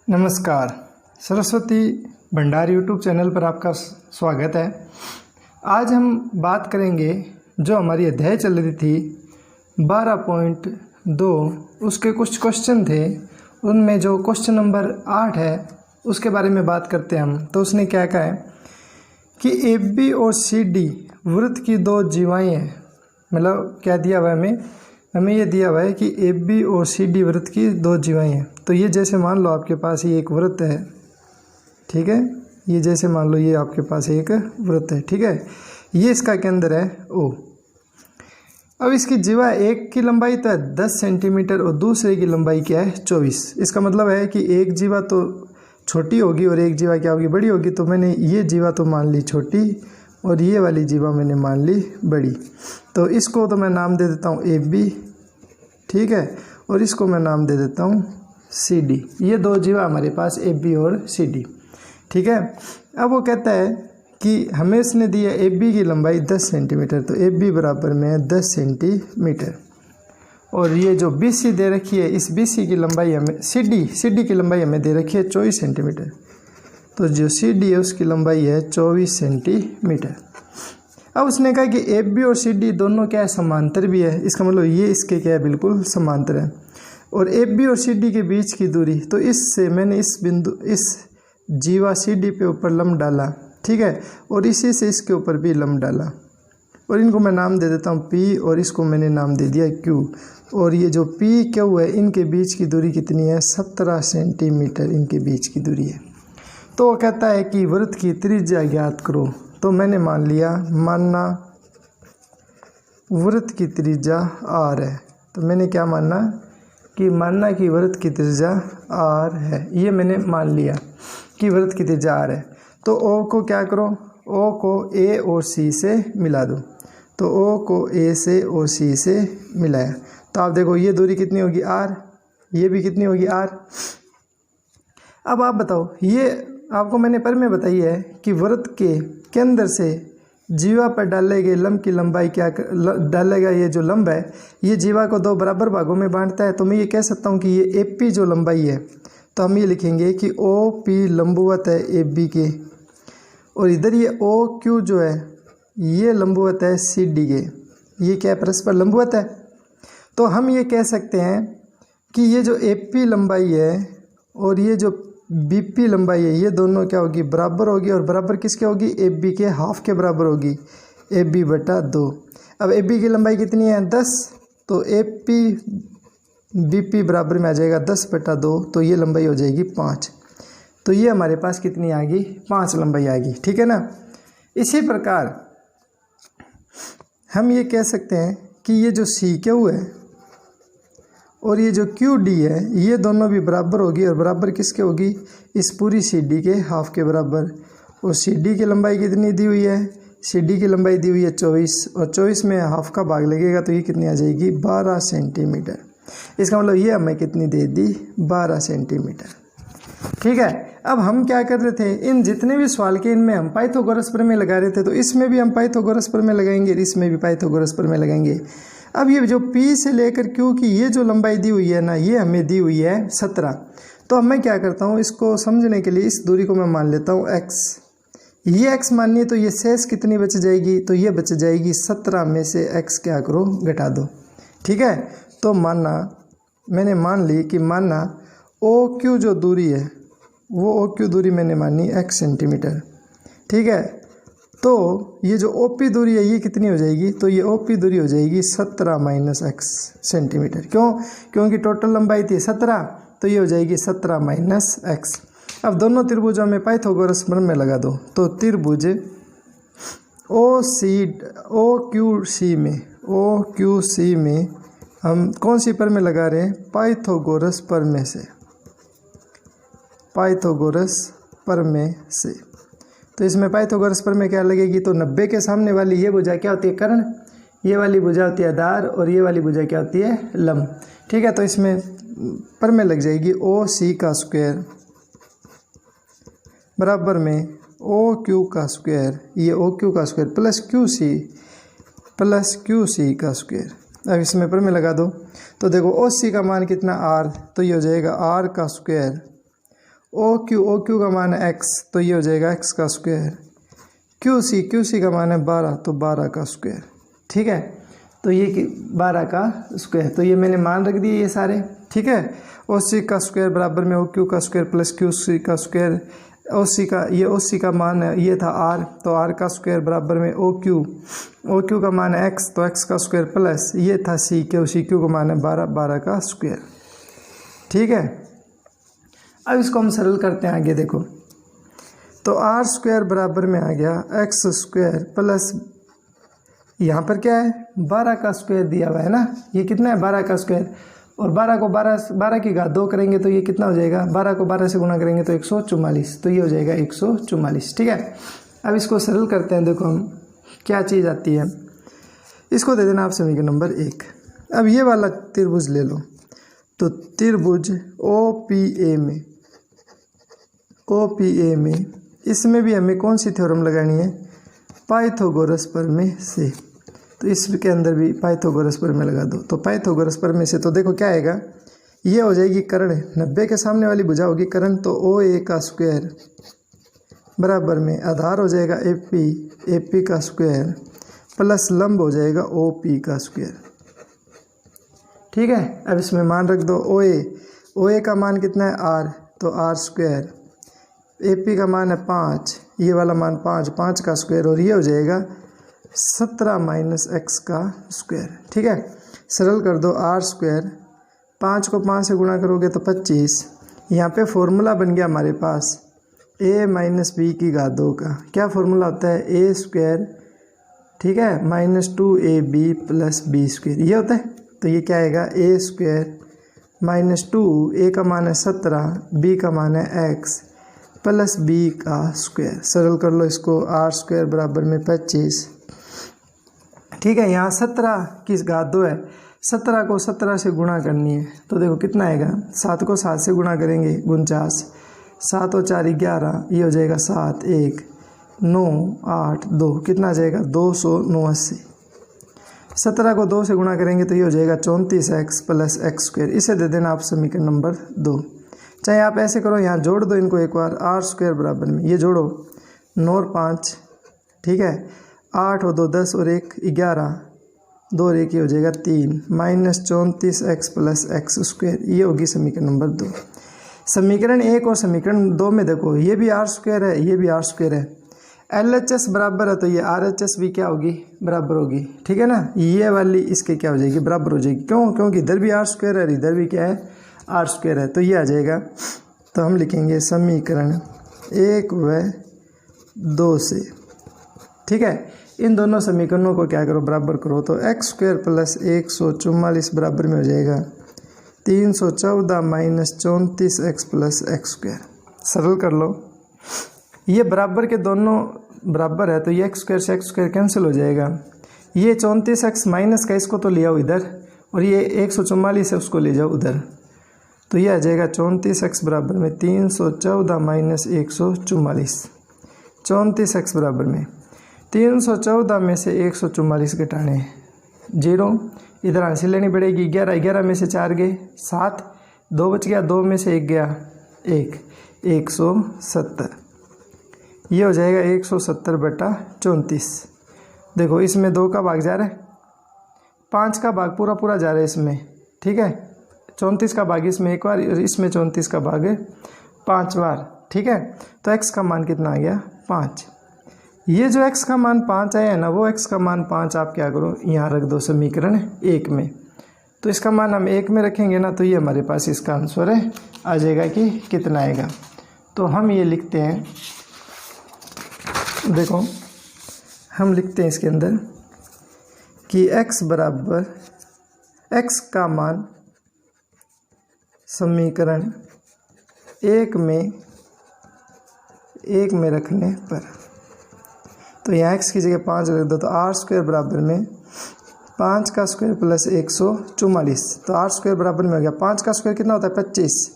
नमस्कार। सरस्वती भंडार YouTube channel पर आपका स्वागत है। आज हम बात करेंगे जो हमारी अध्याय चल रही थी 12.2 उसके कुछ क्वेश्चन थे, उनमें जो क्वेश्चन नंबर 8 है उसके बारे में बात करते हैं हम। तो उसने क्या कहा है कि AB और CD वृत्त की दो जीवाएँ हैं। मतलब क्या दिया हुआ है हमें ये दिया हुआ है कि AB और CD वृत्त की दो जीवाएँ हैं। तो ये जैसे मान लो आपके पास ये एक वृत्त है, ठीक है। ये जैसे मान लो ये आपके पास एक वृत्त है, ठीक है। ये इसका केंद्र है O। अब इसकी जीवा एक की लंबाई तो है 10 सेंटीमीटर और दूसरे की लंबाई क्या है 24। इसका मतलब है कि एक जीवा तो छोटी होगी और एक जीवा क्या होगी, बड़ी होगी। तो मैंने ये जीवा तो मान ली छोटी और ये वाली जीवा मैंने मान ली बड़ी। तो इसको तो मैं नाम दे देता हूँ AB, ठीक है, और इसको मैं नाम दे देता हूँ CD। ये दो जीवा हमारे पास AB और CD, ठीक है। अब वो कहता है कि हमें इसने दिया AB की लंबाई 10 सेंटीमीटर, तो AB बराबर में 10 सेंटीमीटर। और ये जो BC दे रखी है, इस BC की लंबाई हमें CD की लंबाई हमें दे रखी है 24 सेंटीमीटर। तो जो CD है उसकी लंबाई है 24 सेंटीमीटर। अब उसने कहा कि AB और CD दोनों क्या है, समांतर भी है। इसका मतलब ये इसके क्या है, बिल्कुल समांतर है। और AB और CD के बीच की दूरी, तो इससे मैंने इस बिंदु इस जीवा CD पे ऊपर लंब डाला, ठीक है, और इसी से इसके ऊपर भी लंब डाला और इनको मैं नाम दे देता हूँ P और इसको मैंने नाम दे दिया Q। और ये जो PQ है इनके बीच की दूरी कितनी है, 17 सेंटीमीटर इनके बीच की दूरी है। तो वो कहता है कि वृत्त की त्रिज्या ज्ञात करो। तो मैंने मान लिया, मानना वृत्त की त्रिज्या R है। तो मैंने क्या मानना कि वृत्त की त्रिज्या R है। ये मैंने मान लिया कि वृत्त की त्रिज्या R है। तो O को क्या करो, O को A और C से मिला दो। तो O को A से और C से मिलाया तो आप देखो ये दूरी कितनी होगी R, ये भी कितनी होगी R। अब आप बताओ, ये आपको मैंने पर में बताई है कि वृत्त के केंद्र से जीवा पर डाले गए लंब की लंबाई क्या डालेगा। ये जो लंब है ये जीवा को दो बराबर भागों में बांटता है। तो मैं ये कह सकता हूँ कि ये AP जो लंबाई है, तो हम ये लिखेंगे कि OP लंबवत है AB के, और इधर ये OQ जो है ये लंबवत है CD के। ये क्या है, परस्पर लंबवत है। तो हम ये कह सकते हैं कि ये जो AP लंबाई है और ये जो BP लंबाई है, ये दोनों क्या होगी, बराबर होगी। और बराबर किसके होगी, AB के हाफ के बराबर होगी, AB/2। अब AB की लंबाई कितनी है 10, तो AP BP बराबर में आ जाएगा 10/2। तो ये लंबाई हो जाएगी 5। तो ये हमारे पास कितनी आ गई, 5 लंबाई आ गई, ठीक है ना। इसी प्रकार हम ये कह सकते हैं कि ये जो CQ है और ये जो QD है ये दोनों भी बराबर होगी। और बराबर किसके होगी, इस पूरी CD के हाफ के बराबर। और CD की लंबाई कितनी दी हुई है, CD की लंबाई दी हुई है 24, और 24 में हाफ का भाग लगेगा तो ये कितनी आ जाएगी 12 सेंटीमीटर। इसका मतलब ये हमें कितनी दे दी, 12 सेंटीमीटर, ठीक है। अब हम क्या कर रहे थे, इन जितने भी सवाल के इनमें हम पाइथागोरस प्रमेय लगा रहे थे। तो इसमें भी हम पाइथागोरस प्रमेय लगाएंगे, इसमें भी पाइथागोरस प्रमेय लगाएंगे। अब ये जो P से लेकर Q की ये जो लंबाई दी हुई है ना, ये हमें दी हुई है 17। तो अब मैं क्या करता हूँ, इसको समझने के लिए इस दूरी को मैं मान लेता हूँ X। ये X माननी है तो ये शेष कितनी बच जाएगी, तो ये बच जाएगी 17 में से X क्या करो, घटा दो, ठीक है। तो मैंने मान ली कि मानना OQ जो दूरी है वो OQ दूरी मैंने मानी X सेंटीमीटर, ठीक है। तो ये जो OP दूरी है ये कितनी हो जाएगी, तो ये OP दूरी हो जाएगी 17 - X सेंटीमीटर। क्योंकि टोटल लंबाई थी 17, तो ये हो जाएगी 17 - X। अब दोनों त्रिभुजों में पाइथागोरस प्रमेय लगा दो। तो त्रिभुज OQC में हम कौन सी प्रमेय लगा रहे हैं, पाइथागोरस प्रमेय से। तो इसमें पाइथागोरस प्रमेय क्या लगेगी, तो 90 के सामने वाली ये भुजा क्या होती है, कर्ण, ये वाली भुजा होती है आधार, और ये वाली भुजा क्या होती है, लंब, ठीक है। तो इसमें प्रमेय लग जाएगी OC का स्क्वायर बराबर में OQ का स्क्वायर, ये OQ का स्क्वायर प्लस QC का स्क्वायर। अब इसमें प्रमेय लगा दो। तो देखो OC का मान कितना R, तो ये हो जाएगा R का स्क्वायर ओ क्यू का मान है एक्स, तो ये हो जाएगा एक्स का स्क्वायर। क्यू सी का मान है 12, तो 12 का स्क्वायर। ठीक है, तो ये 12 का स्क्वायर, तो ये मैंने मान रख दिए ये सारे। ठीक है, ओ सी का स्क्वायर बराबर में ओ क्यू का स्क्वायर प्लस क्यू सी का स्क्वायर। ओ सी का मान है, ये था आर, तो आर का स्क्वायर बराबर में ओ क्यू का मान है एक्स, तो एक्स का स्क्वायर प्लस ये था सी क्यू का मान है 12 का स्क्वायर। ठीक है, अब इसको हम सरल करते हैं आगे। देखो, तो आर स्क्वायर बराबर में आ गया एक्स स्क्वायर प्लस यहाँ पर क्या है 12 का स्क्वायर दिया हुआ है ना, ये कितना है 12 का स्क्वायर, और 12 को 12 की घात 2 करेंगे तो ये कितना हो जाएगा, 12 को 12 से गुणा करेंगे तो 144, तो ये हो जाएगा 144। ठीक है, अब इसको सरल करते हैं। देखो हम क्या चीज़ आती है, इसको दे देना आप समीकरण नंबर 1। अब ये वाला त्रिभुज ले लो, तो त्रिभुज OPA में इसमें भी हमें कौन सी थ्योरम लगानी है, पाइथागोरस प्रमेय से। तो इसके अंदर भी पाइथागोरस प्रमेय लगा दो, तो पाइथागोरस प्रमेय से तो देखो क्या आएगा, ये हो जाएगी कर्ण, 90 के सामने वाली भुजा होगी कर्ण, तो OA का स्क्वायर बराबर में आधार हो जाएगा AP का स्क्वायर प्लस लंब हो जाएगा OP का स्क्वायर। ठीक है, अब इसमें मान रख दो OA का मान कितना है R, तो R स्क्वायर, AP का मान है 5, ये वाला मान 5 का स्क्वायर, और ये हो जाएगा 17 माइनस x का स्क्वायर। ठीक है, सरल कर दो, R स्क्वायर 5 को 5 से गुणा करोगे तो 25, यहाँ पे फॉर्मूला बन गया हमारे पास a माइनस बी की घात 2 का। क्या फॉर्मूला होता है, a स्क्वायर, ठीक है, minus 2ab plus B square, ये होता है। तो ये क्या आएगा, a स्क्वायर माइनस 2, a का मान है 17, b का मान है x प्लस बी का स्क्वायर। सरल कर लो इसको, R स्क्वायर बराबर में 25। ठीक है, यहाँ 17 की घात 2 है, 17 को 17 से गुणा करनी है, तो देखो कितना आएगा, 7 को 7 से गुणा करेंगे 49, 7 और 4 11, ये हो जाएगा 7 1 9 8 2, कितना आ जाएगा 289। 17 को 2 से गुणा करेंगे तो ये हो जाएगा 34x प्लस एक्स स्क्वायर। इसे दे देना आप समीकरण नंबर 2। चाहे आप ऐसे करो, यहाँ जोड़ दो इनको एक बार, R स्क्वायर बराबर में ये जोड़ो 9 और 5, ठीक है, 8 और 2 10 और 1 11, 2 और 1 ये हो जाएगा 3 minus 34x plus x square, ये होगी समीकरण नंबर 2। समीकरण 1 और समीकरण 2 में देखो, ये भी R स्क्वायर है, ये भी R स्क्वायर है, LHS बराबर है, तो ये RHS भी क्या होगी, बराबर होगी। ठीक है ना, ये वाली इसके क्या हो जाएगी, बराबर हो जाएगी। क्यों, क्योंकि इधर भी R स्क्वायर है, इधर भी क्या है, R स्क्वायर है, तो ये आ जाएगा। तो हम लिखेंगे समीकरण 1 व 2 से, ठीक है, इन दोनों समीकरणों को क्या करो, बराबर करो, तो एक्स स्क्वायर प्लस 144 बराबर में हो जाएगा 314 minus 34x plus x square. सरल कर लो, ये बराबर के दोनों बराबर है, तो ये एक्स स्क्वायर से एक्स स्क्वायर कैंसिल हो जाएगा। ये 34x माइनस का इसको तो ले आओ इधर, और ये 144 है उसको ले जाओ उधर, तो ये आ जाएगा 34x बराबर में 314 माइनस 144। 34x बराबर में 314 में से 144 घटाने 0, इधर आंसर लेनी पड़ेगी। 11 में से 4 गए 7, 2 बच गया, 2 में से 1 गया 1, 170, ये हो जाएगा 170/34। देखो इसमें 2 का भाग जा रहा है, 5 का भाग पूरा जा रहा है इसमें, ठीक है, 34 का भाग इसमें एक बार, इसमें 34 का भाग 5 बार, ठीक है। तो x का मान कितना आ गया, 5। ये जो x का मान 5 आया है ना, वो x का मान 5 आप क्या करो, यहाँ रख दो समीकरण 1 में। तो इसका मान हम 1 में रखेंगे ना, तो ये हमारे पास इसका आंसर है, आ जाएगा कि कितना आएगा। तो हम ये लिखते हैं, देखो हम लिखते हैं इसके अंदर कि x बराबर, x का मान समीकरण 1 में रखने पर, तो यहाँ x की जगह 5 रख दो, तो R स्क्वायर बराबर में 5 का स्क्वायर प्लस 144, तो R स्क्वायर बराबर में हो गया 5 का स्क्वायर कितना होता है 25,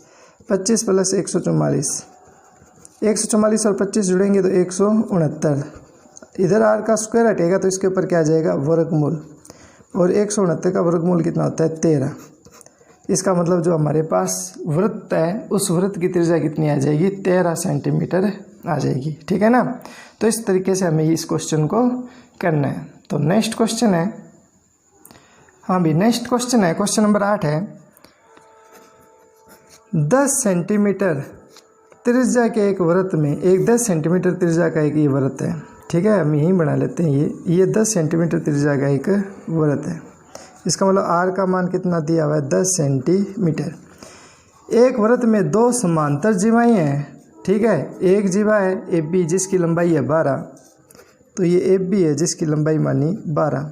25 प्लस 144, 144 और 25 जुड़ेंगे तो 169, इधर R का स्क्वायर हटेगा तो इसके ऊपर क्या आ जाएगा, वर्गमूल, और 169 का वर्गमूल कितना होता है 13, इसका मतलब जो हमारे पास वृत्त है उस वृत्त की त्रिज्या कितनी आ जाएगी, 13 सेंटीमीटर आ जाएगी। ठीक है ना। तो इस तरीके से हमें इस क्वेश्चन को करना है। तो नेक्स्ट क्वेश्चन है, हाँ भी नेक्स्ट क्वेश्चन है, क्वेश्चन नंबर 8 है, 10 सेंटीमीटर त्रिज्या के एक वृत्त में, एक 10 सेंटीमीटर त्रिज्या का एक ये वृत्त है। ठीक है, हम यहीं बना लेते हैं, ये 10 सेंटीमीटर त्रिज्या का एक वृत्त है। इसका मतलब आर का मान कितना दिया हुआ है, 10 सेंटीमीटर। एक वृत्त में दो समांतर जीवाएँ हैं। ठीक है, एक जीवा है ए बी जिसकी लंबाई है 12, तो ये ए बी है जिसकी लंबाई मानी 12,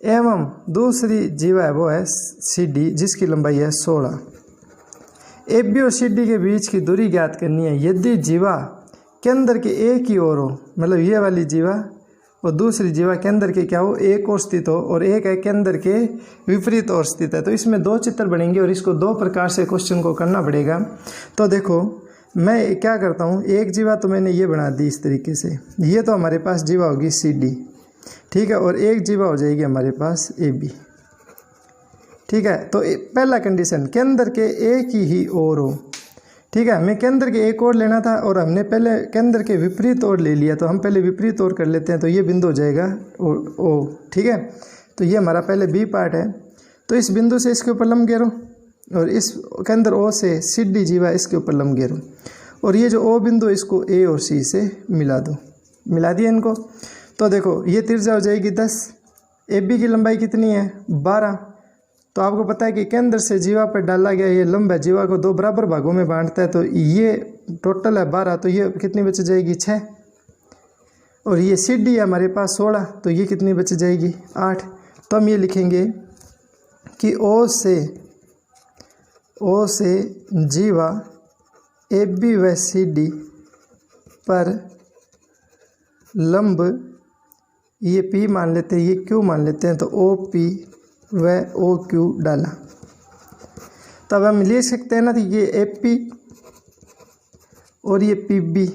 एवं दूसरी जीवा है वो है सी डी जिसकी लंबाई है 16। ए बी और सी डी के बीच की दूरी ज्ञात करनी है। यदि जीवा केंद्र के एक ही ओर हो, मतलब ये वाली जीवा और दूसरी जीवा केंद्र के क्या हो, एक ओर स्थित हो, और एक है केंद्र के विपरीत ओर स्थित है, तो इसमें दो चित्र बनेंगे और इसको दो प्रकार से क्वेश्चन को करना पड़ेगा। तो देखो मैं क्या करता हूँ, एक जीवा तो मैंने ये बना दी इस तरीके से, ये तो हमारे पास जीवा होगी सी डी। ठीक है, और एक जीवा हो जाएगी हमारे पास ए बी। ठीक है, तो पहला कंडीशन केंद्र के एक ही ओर हो। ठीक है, हमें केंद्र के एक ओर लेना था और हमने पहले केंद्र के विपरीत ओर ले लिया, तो हम पहले विपरीत ओर कर लेते हैं। तो ये बिंदु हो जाएगा ओ। ठीक है, तो ये हमारा पहले बी पार्ट है। तो इस बिंदु से इसके ऊपर लंब घेरो और इस केंद्र ओ से सी डी जीवा इसके ऊपर लंब घेरो, और ये जो ओ बिंदु इसको ए और सी से मिला दो। मिला दिया इनको। तो देखो ये त्रिज्या हो जाएगी 10, ए बी की लंबाई कितनी है 12। तो आपको पता है कि केंद्र से जीवा पर डाला गया ये लंब है, जीवा को दो बराबर भागों में बांटता है, तो ये टोटल है 12, तो ये कितनी बच जाएगी 6। और ये सी डी है हमारे पास 16, तो ये कितनी बच जाएगी 8। तो हम ये लिखेंगे कि ओ से जीवा ए बी व सी डी पर लंब, ये पी मान लेते हैं, ये क्यू मान लेते हैं, तो ओ पी व ओ क्यू डाला। तब हम ले सकते हैं ना, तो ये ए पी और ये पी बी,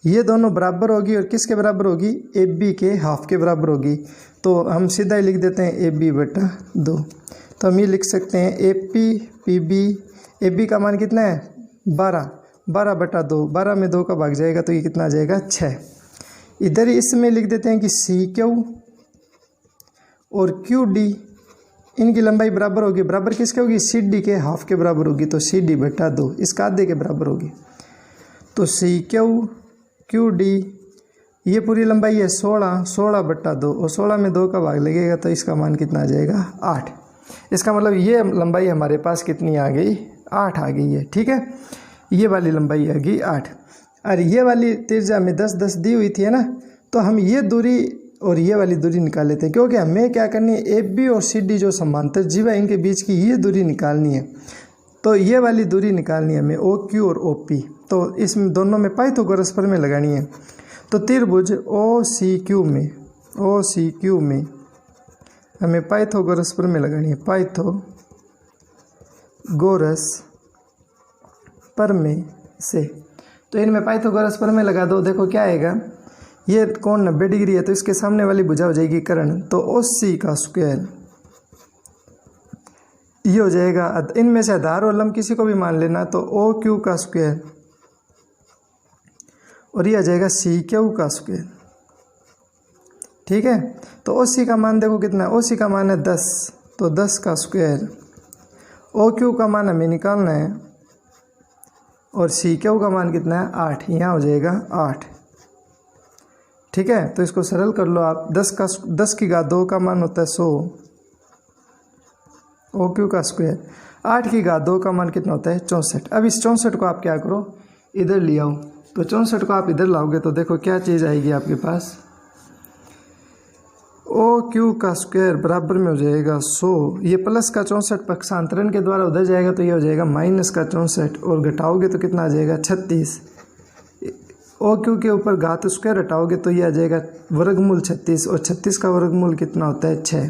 ये दोनों बराबर होगी, और किसके बराबर होगी, ए बी के हाफ के बराबर होगी। तो हम सीधा ही लिख देते हैं ए बी बटा 2। तो हम ये लिख सकते हैं A P P B, A B का मान कितना है 12, 12 बटा 2, 12 में 2 का भाग जाएगा, तो ये कितना आ जाएगा 6। इधर ही इसमें लिख देते हैं कि सी क्यू और क्यू डी, इनकी लंबाई बराबर होगी, बराबर किसके होगी, सी डी के हाफ के बराबर होगी, तो सी डी बटा 2 इसका आधे के बराबर होगी। तो सी क्यू क्यू डी, ये पूरी लंबाई है 16, 16 बटा 2, और 16 में 2 का भाग लगेगा, तो इसका मान कितना आ जाएगा 8। इसका मतलब ये लंबाई हमारे पास कितनी आ गई, 8 आ गई है। ठीक है, ये वाली लंबाई आ गई 8। और ये वाली त्रिज्या में 10 10 दी हुई थी है ना, तो हम ये दूरी और ये वाली दूरी निकाल लेते हैं, क्योंकि हमें क्या करनी है, ए बी और सी डी जो समांतर जीवा इनके बीच की ये दूरी निकालनी है। तो ये वाली दूरी निकालनी है हमें ओ क्यू और ओ पी, तो इसमें दोनों में पाइथागोरस प्रमेय लगानी है। तो त्रिभुज ओ सी क्यू में हमें पाइथागोरस प्रमेय लगानी है, पाइथागोरस प्रमेय से। तो इनमें पाइथागोरस प्रमेय लगा दो, देखो क्या आएगा, ये कोण 90 डिग्री है, तो इसके सामने वाली भुजा हो जाएगी कर्ण, तो 80 का स्क्वायर ये हो जाएगा। इनमें से आधार और लंब किसी को भी मान लेना, तो ओ क्यू का स्क्वायर और ये आ जाएगा सी क्यू का स्क्वायर। ठीक है, तो ओ सी का मान देखो कितना है, ओ सी का मान है 10, तो 10 का स्क्वायर, ओ क्यू का मान हमें निकालना है, और सी क्यू का मान कितना है 8, यहाँ हो जाएगा 8। ठीक है, तो इसको सरल कर लो आप, 10 की घात 2 का मान होता है 100, ओ क्यू का स्क्वायर, 8 की घात 2 का मान कितना होता है 64। अब इस 64 को आप क्या करो, इधर ले आओ, तो 64 को आप इधर लाओगे तो देखो क्या चीज़ आएगी आपके पास, ओ क्यू का स्क्वायर बराबर में हो जाएगा 100, ये प्लस का 64 पक्षांतरण के द्वारा उधर जाएगा, तो ये हो जाएगा माइनस का 64, और घटाओगे तो कितना आ जाएगा 36। ओ क्यू के ऊपर घात स्क्वायर हटाओगे तो ये आ जाएगा वर्गमूल 36, और 36 का वर्गमूल कितना होता है 6।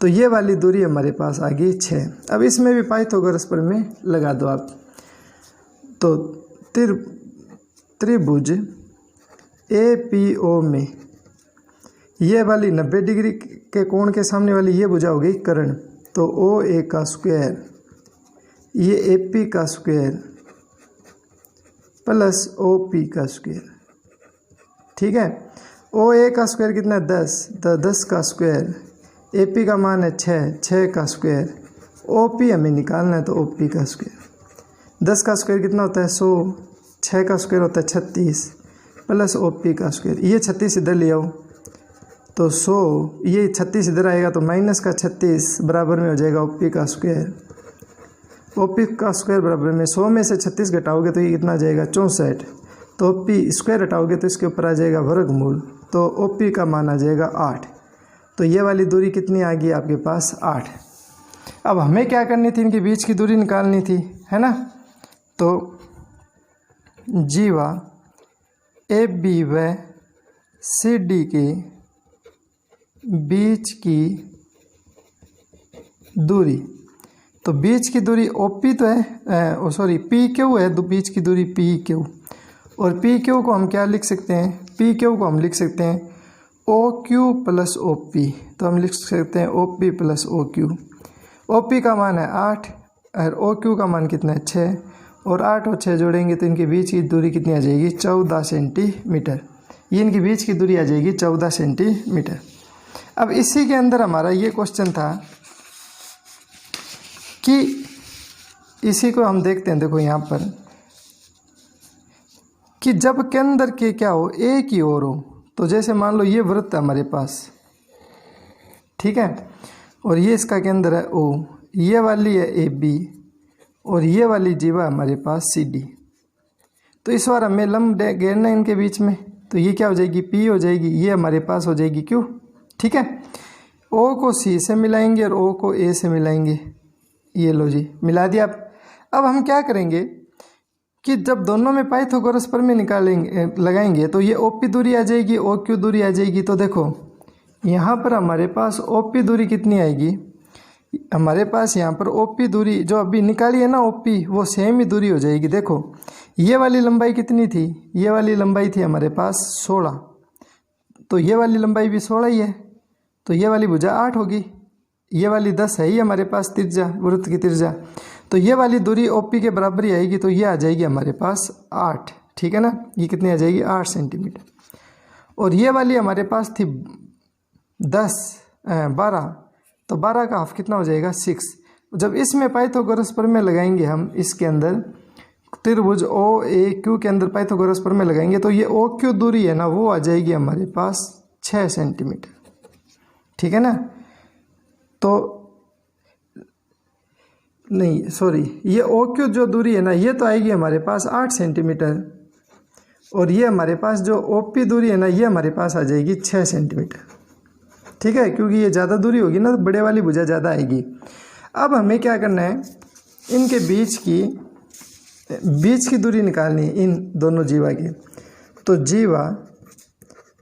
तो ये वाली दूरी हमारे पास आ गई 6। अब इसमें भी पाइथागोरस प्रमेय लगा दो आप। तो त्रिभुज ए पी ओ में ये वाली 90 डिग्री के कोण के सामने वाली ये भुजा हो गई कर्ण, तो ओ ए का स्क्वायर, ये ए पी का स्क्वायर प्लस ओ पी का स्क्वायर, ठीक है। ओ ए का स्क्वायर कितना है 10, तो 10 का स्क्वायर, ए पी का मान है 6, 6 का स्क्वायर, ओ पी हमें निकालना है तो ओ पी का स्क्वायर। 10 का स्क्वायर कितना होता है 100, 6 का स्क्वायर होता है 36 प्लस ओ पी का स्क्वायर। ये 36 इधर ले आओ तो 100, ये 36 इधर आएगा तो माइनस का 36 बराबर में हो जाएगा ओ पी का स्क्वायर। ओ पी का स्क्वायर बराबर में 100 में से 36 घटाओगे तो ये कितना आ जाएगा 64, तो ओ पी स्क्वायर हटाओगे तो इसके ऊपर आ जाएगा वर्गमूल, तो ओ पी का मान आ जाएगा 8। तो ये वाली दूरी कितनी आ गई आपके पास 8। अब हमें क्या करनी थी, इनके बीच की दूरी निकालनी थी, है ना। तो जीवा ए बी व सी डी के बीच की दूरी, तो बीच की दूरी ओ पी तो है, सॉरी पी क्यू है, बीच की दूरी पी क्यू, और पी क्यू को हम क्या लिख सकते हैं, पी क्यू को हम लिख सकते हैं O Q plus O P, तो हम लिख सकते हैं O P plus O Q. O P का मान है 8 और ओ क्यू का मान कितना है 6, और 8 और 6 जोड़ेंगे तो इनके बीच की दूरी कितनी आ जाएगी 14 सेंटीमीटर। ये इनकी बीच की दूरी आ जाएगी 14 सेंटीमीटर। अब इसी के अंदर हमारा ये क्वेश्चन था कि इसी को हम देखते हैं, देखो यहाँ पर कि जब केंद्र के क्या हो ए की ओर हो, तो जैसे मान लो ये वृत्त है हमारे पास, ठीक है, और ये इसका केंद्र है ओ, ये वाली है ए बी और ये वाली जीवा हमारे पास सी डी। तो इस बार हमें लंब घेरना इनके बीच में, तो ये क्या हो जाएगी पी हो जाएगी, ये हमारे पास हो जाएगी क्यू, ठीक है। ओ को सी से मिलाएंगे और ओ को ए से मिलाएंगे, ये लो जी मिला दिया। अब हम क्या करेंगे कि जब दोनों में पाइथागोरस प्रमेय निकालेंगे लगाएंगे तो ये ओ पी दूरी आ जाएगी, ओ क्यू दूरी आ जाएगी। तो देखो यहाँ पर हमारे पास ओ पी दूरी कितनी आएगी, हमारे पास यहाँ पर ओ पी दूरी जो अभी निकाली है ना ओ पी, वो सेम ही दूरी हो जाएगी। देखो ये वाली लंबाई कितनी थी, ये वाली लंबाई थी हमारे पास 16, तो ये वाली लंबाई भी 16 ही है, तो ये वाली भुजा 8 होगी, ये वाली 10 है ही हमारे पास त्रिज्या, वृत्त की त्रिज्या, तो ये वाली दूरी ओपी के बराबर ही आएगी, तो ये आ जाएगी हमारे पास 8, ठीक है ना। ये कितनी आ जाएगी 8 सेंटीमीटर। और ये वाली हमारे पास थी 12, तो 12 का हाफ कितना हो जाएगा 6। जब इसमें पाइथागोरस प्रमेय लगाएंगे हम, इसके अंदर त्रिभुज ओ ए क्यू के अंदर पाइथागोरस प्रमेय लगाएंगे तो ये ओ क्यू दूरी है ना वो आ जाएगी हमारे पास 6 सेंटीमीटर, ठीक है ना। तो नहीं सॉरी, ये ओ क्यू जो दूरी है ना ये तो आएगी हमारे पास 8 सेंटीमीटर, और ये हमारे पास जो ओ पी दूरी है ना ये हमारे पास आ जाएगी 6 सेंटीमीटर, ठीक है, क्योंकि ये ज़्यादा दूरी होगी ना तो बड़े वाली भुजा ज़्यादा आएगी। अब हमें क्या करना है, इनके बीच की दूरी निकालनी है इन दोनों जीवा की। तो जीवा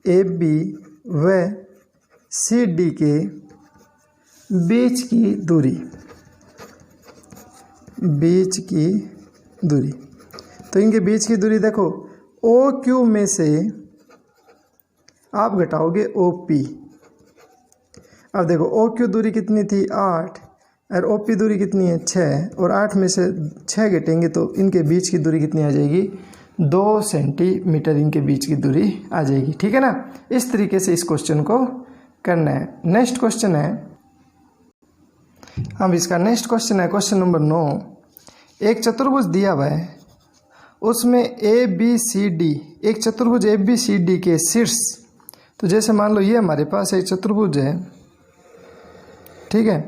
ए बी व सी डी के बीच की दूरी, तो इनके बीच की दूरी देखो ओ क्यू में से आप घटाओगे ओ पी। अब देखो ओ क्यू दूरी कितनी थी 8 और ओ पी दूरी कितनी है 6, और 8 में से 6 घटेंगे तो इनके बीच की दूरी कितनी आ जाएगी 2 सेंटीमीटर, इनके बीच की दूरी आ जाएगी, ठीक है ना। इस तरीके से इस क्वेश्चन को करना है। नेक्स्ट क्वेश्चन है, अब इसका नेक्स्ट क्वेश्चन है क्वेश्चन नंबर 9। एक चतुर्भुज दिया हुआ है, उसमें ए बी सी डी, एक चतुर्भुज ए बी सी डी के शीर्ष, तो जैसे मान लो ये हमारे पास एक चतुर्भुज है, ठीक है,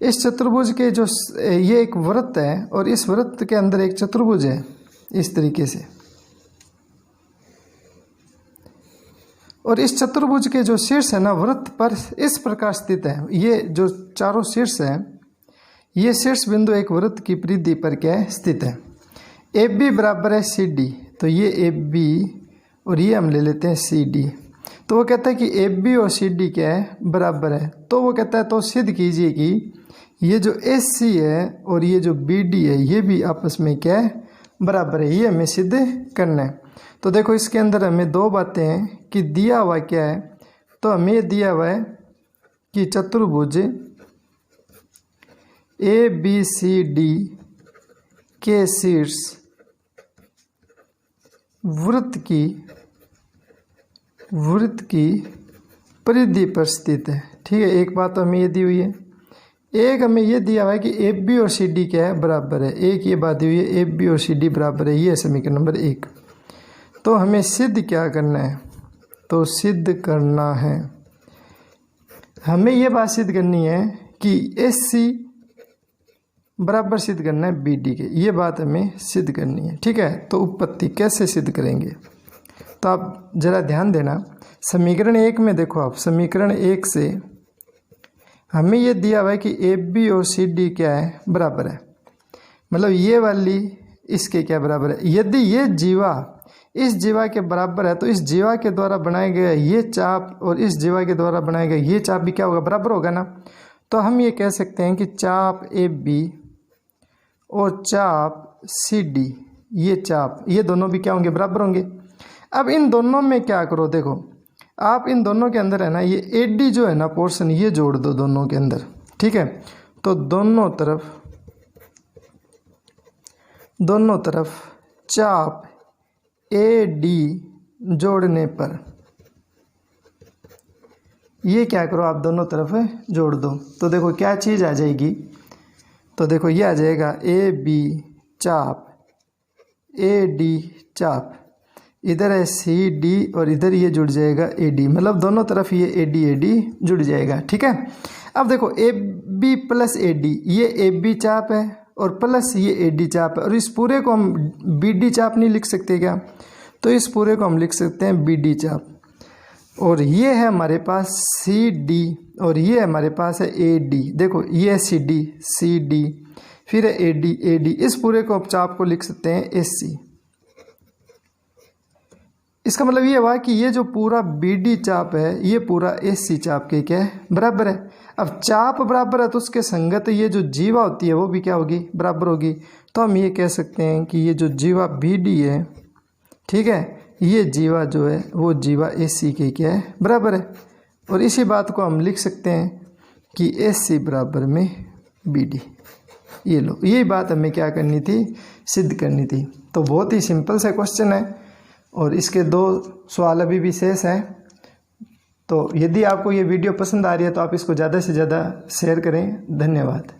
इस चतुर्भुज के जो ये एक वृत्त है और इस वृत्त के अंदर एक चतुर्भुज है इस तरीके से, और इस चतुर्भुज के जो शीर्ष है ना वृत्त पर इस प्रकार स्थित है। ये जो चारों शीर्ष है, ये शीर्ष बिंदु एक वृत्त की परिधि पर क्या है स्थित है। ए बी बराबर है सी डी, तो ये ए बी और ये हम ले लेते हैं सी डी। तो वो कहता है कि ए बी और सी डी क्या है बराबर है, तो वो कहता है तो सिद्ध कीजिए कि ये जो एस सी है और ये जो बी डी है ये भी आपस में क्या है बराबर है। ये हमें सिद्ध करना है। तो देखो इसके अंदर हमें दो बातें हैं कि दिया हुआ क्या है, तो हमें दिया हुआ है कि चतुर्भुज ABCD के शीर्ष वृत्त की परिधि पर स्थित है। ठीक है, एक बात तो हमें ये दी हुई है। एक हमें ये दिया हुआ है कि AB और CD क्या है, बराबर है। एक ये बात दी हुई है AB और CD बराबर है, ये है समीकरण नंबर 1। तो हमें सिद्ध क्या करना है, तो सिद्ध करना है, हमें ये बात सिद्ध करनी है कि AC बराबर सिद्ध करना है BD के, ये बात हमें सिद्ध करनी है। ठीक है, तो उत्पत्ति कैसे सिद्ध करेंगे, तो आप ज़रा ध्यान देना। समीकरण 1 में देखो आप, समीकरण 1 से हमें ये दिया हुआ है कि AB और CD क्या है, बराबर है। मतलब ये वाली इसके क्या बराबर है। यदि ये जीवा इस जीवा के बराबर है तो इस जीवा के द्वारा बनाए गए ये चाप और इस जीवा के द्वारा बनाए गए ये चाप भी क्या होगा, बराबर होगा ना। तो हम ये कह सकते हैं कि चाप AB और चाप CD, ये चाप, ये दोनों भी क्या होंगे, बराबर होंगे। अब इन दोनों में क्या करो, देखो आप इन दोनों के अंदर है ना ये AD जो है ना पोर्शन, ये जोड़ दो दोनों के अंदर। ठीक है, तो दोनों तरफ चाप AD जोड़ने पर ये क्या करो, आप दोनों तरफ जोड़ दो। तो देखो क्या चीज़ आ जाएगी, तो देखो ये आ जाएगा AB चाप AD चाप, इधर है CD और इधर ये जुड़ जाएगा AD, मतलब दोनों तरफ ये AD जुड़ जाएगा। ठीक है, अब देखो AB प्लस AD, ये AB चाप है और प्लस ये AD चाप है, और इस पूरे को हम BD चाप नहीं लिख सकते क्या, तो इस पूरे को हम लिख सकते हैं BD चाप। और ये है हमारे पास CD और ये हमारे पास है AD, देखो ये है CD, फिर है AD, इस पूरे को चाप को लिख सकते हैं AC। इसका मतलब ये हुआ कि ये जो पूरा BD चाप है ये पूरा AC चाप के क्या है, बराबर है। अब चाप बराबर है तो उसके संगत ये जो जीवा होती है वो भी क्या होगी, बराबर होगी। तो हम ये कह सकते हैं कि ये जो जीवा BD है, ठीक है, ये जीवा जो है वो जीवा AC के क्या है, बराबर है। और इसी बात को हम लिख सकते हैं कि AC बराबर में BD। ये लो, यही बात हमें क्या करनी थी, सिद्ध करनी थी। तो बहुत ही सिंपल सा क्वेश्चन है और इसके 2 सवाल अभी भी शेष हैं। तो यदि आपको ये वीडियो पसंद आ रही है तो आप इसको ज़्यादा से ज़्यादा शेयर करें। धन्यवाद।